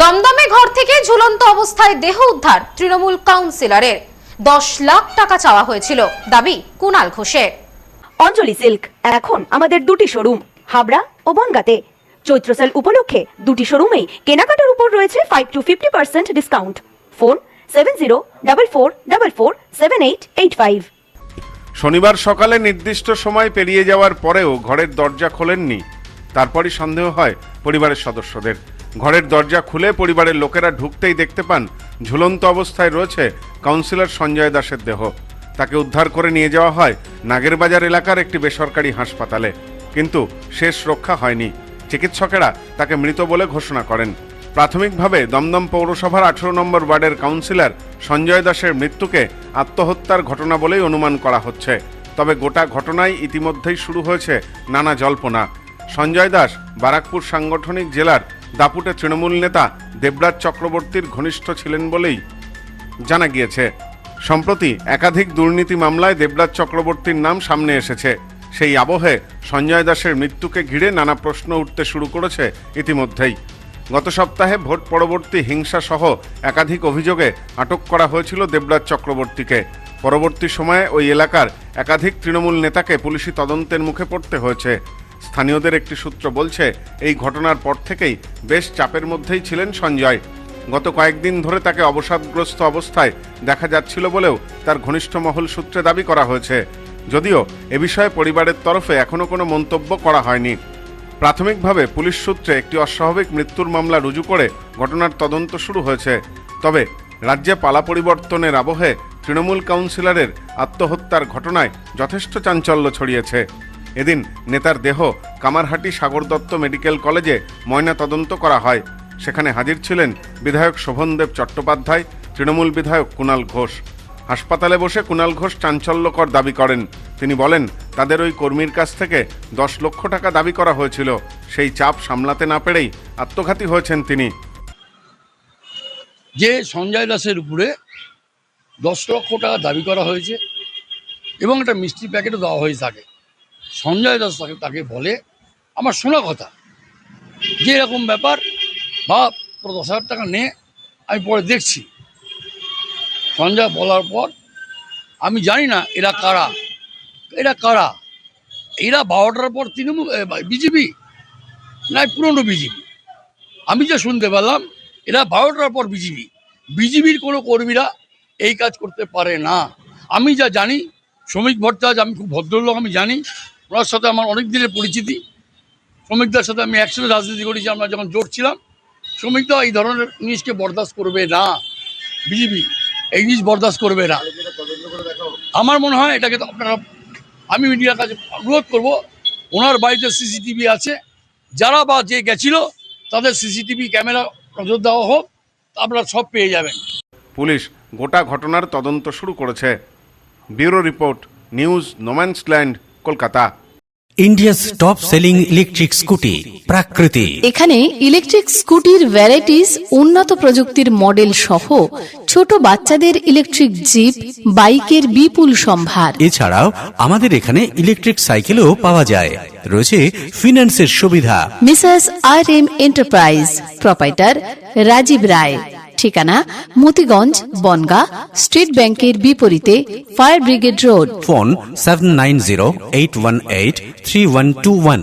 দমদমে ঘর থেকে ঝুলন্ত অবস্থায় দেহ উদ্ধার তৃণমূল কাউন্সিলরের। 10 লাখ টাকা চাওয়া হয়েছিল, দাবি কুণাল ঘোষের। অঞ্জলি সিল্ক এখন আমাদের দুটি শোরুম হাবড়া ও বনগাঁতে। চৈত্র সেল উপলক্ষে দুটি শোরুমেই কেনাকাটার উপর রয়েছে 5 to 50% ডিসকাউন্ট। ফোন 7044447885। শনিবার সকালে নির্দিষ্ট সময় পেরিয়ে যাওয়ার পরেও ঘরের দরজা খোলেননি। তারপরই সন্দেহ হয় পরিবারের সদস্যদের। ঘরের দরজা খুলে পরিবারের লোকেরা ঢুকতেই দেখতে পান ঝুলন্ত অবস্থায় রয়েছে কাউন্সিলর সঞ্জয় দাসের দেহ। তাকে উদ্ধার করে নিয়ে যাওয়া হয় নাগেরবাজার এলাকার একটি বেসরকারি হাসপাতালে, কিন্তু শেষ রক্ষা হয়নি। চিকিৎসকেরা তাকে মৃত বলে ঘোষণা করেন। প্রাথমিকভাবে দমদম পৌরসভার 18 নম্বর ওয়ার্ডের কাউন্সিলর সঞ্জয় দাসের মৃত্যুকে আত্মহত্যার ঘটনা বলেই অনুমান করা হচ্ছে। তবে গোটা ঘটনায় ইতিমধ্যেই শুরু হয়েছে নানা জল্পনা। সঞ্জয় দাস বারাকপুর সাংগঠনিক জেলার দাপুটে তৃণমূল নেতা দেবরাজ চক্রবর্তীর ঘনিষ্ঠ ছিলেন বলেই জানা গিয়েছে। সম্প্রতি একাধিক দুর্নীতি মামলায় দেবরাজ চক্রবর্তীর নাম সামনে এসেছে। সেই আবহে সঞ্জয় দাসের মৃত্যুকে ঘিরে নানা প্রশ্ন উঠতে শুরু করেছে ইতিমধ্যেই। গত সপ্তাহে ভোট পরবর্তী হিংসা সহ একাধিক অভিযোগে আটক করা হয়েছিল দেবরাজ চক্রবর্তীকে। পরবর্তী সময়ে ওই এলাকার একাধিক তৃণমূল নেতাকে পুলিশি তদন্তের মুখে পড়তে হয়েছে। স্থানীয়দের একটি সূত্র বলছে, এই ঘটনার পর থেকেই বেশ চাপের মধ্যেই ছিলেন সঞ্জয়। গত কয়েকদিন ধরে তাকে অবসাদগ্রস্ত অবস্থায় দেখা যাচ্ছিল বলেও তার ঘনিষ্ঠ মহল সূত্রে দাবি করা হয়েছে। যদিও এ বিষয়ে পরিবারের তরফে এখনো কোনো মন্তব্য করা হয়নি। প্রাথমিকভাবে পুলিশ সূত্রে একটি অস্বাভাবিক মৃত্যুর মামলা রুজু করে ঘটনার তদন্ত শুরু হয়েছে। তবে রাজ্যে পালা পরিবর্তনের আবহে তৃণমূল কাউন্সিলরের আত্মহত্যার ঘটনায় যথেষ্ট চাঞ্চল্য ছড়িয়েছে। এদিন নেতার দেহ কামারহাটি সাগর দত্ত মেডিকেল কলেজে ময়না তদন্ত করা হয়। সেখানে হাজির ছিলেন বিধায়ক শোভনদেব চট্টোপাধ্যায়, তৃণমূল বিধায়ক কুণাল ঘোষ। হাসপাতালে বসে কুণাল ঘোষ চাঞ্চল্যকর দাবি করেন। তিনি বলেন, তাদের ওই কর্মীর কাছ থেকে 10 লক্ষ টাকা দাবি করা হয়েছিল। সেই চাপ সামলাতে না পেরেই আত্মঘাতী হয়েছেন তিনি। যে সঞ্জয় দাসের উপরে 10 লক্ষ টাকা দাবি করা হয়েছে এবং একটা মিষ্টি প্যাকেটও দেওয়া হয়ে থাকে। সঞ্জয় দাস তাকে বলে, আমার শোনা কথা যে এরকম ব্যাপার, বা 10,000 টাকা নে, আমি পরে দেখছি। সঞ্জয় বলার পর আমি জানি না এরা কারা, এরা 12টার পর তৃণমূল বিজেপি না পুরনো বিজেপি। আমি যা শুনতে পেলাম এরা 12টার পর বিজেপির কোনো কর্মীরা এই কাজ করতে পারে না। আমি যা জানি, শ্রমিক ভট্টাচার্য, আমি খুব ভদ্রলোক, আমি জানি, ওনার সাথে আমার অনেক দিনের পরিচিতি। শ্রমিকদের সাথে আমি একসাথে রাজনীতি করেছি, আমরা যখন জোট ছিলাম। শ্রমিকরা এই ধরনের জিনিসকে বরদাস্ত করবে না, বিজেপি এই জিনিস বরদাস্ত করবে না। আমার মনে হয় এটাকে তো আপনারা, আমি মিডিয়ার কাছে অনুরোধ করব, ওনার বাড়িতে সিসিটিভি আছে, যারা বা যে গেছিল তাদের সিসিটিভি ক্যামেরা নজর দেওয়া হোক, আপনারা সব পেয়ে যাবেন। পুলিশ গোটা ঘটনার তদন্ত শুরু করেছে। Bureau report, news No Man's Land, Kolkata. India's top selling electric scooty প্রাকৃতি। এখানে ইলেকট্রিক স্কুটির ভ্যারাইটিস, উন্নত প্রযুক্তির মডেল সহ ছোট বাচ্চাদের ইলেকট্রিক জিপ, বাইকের বিপুল সম্ভার। এছাড়াও আমাদের এখানে ইলেকট্রিক সাইকেলও পাওয়া যায়। রয়েছে ফিন্যান্সের সুবিধা। Mrs RM enterprise, proprietor Rajiv Roy. ঠিকানা মতিগঞ্জ, বনগাঁ, স্টেট ব্যাংকের বিপরীতে, ফায়ার ব্রিগেড রোড। ফোন 7908183121।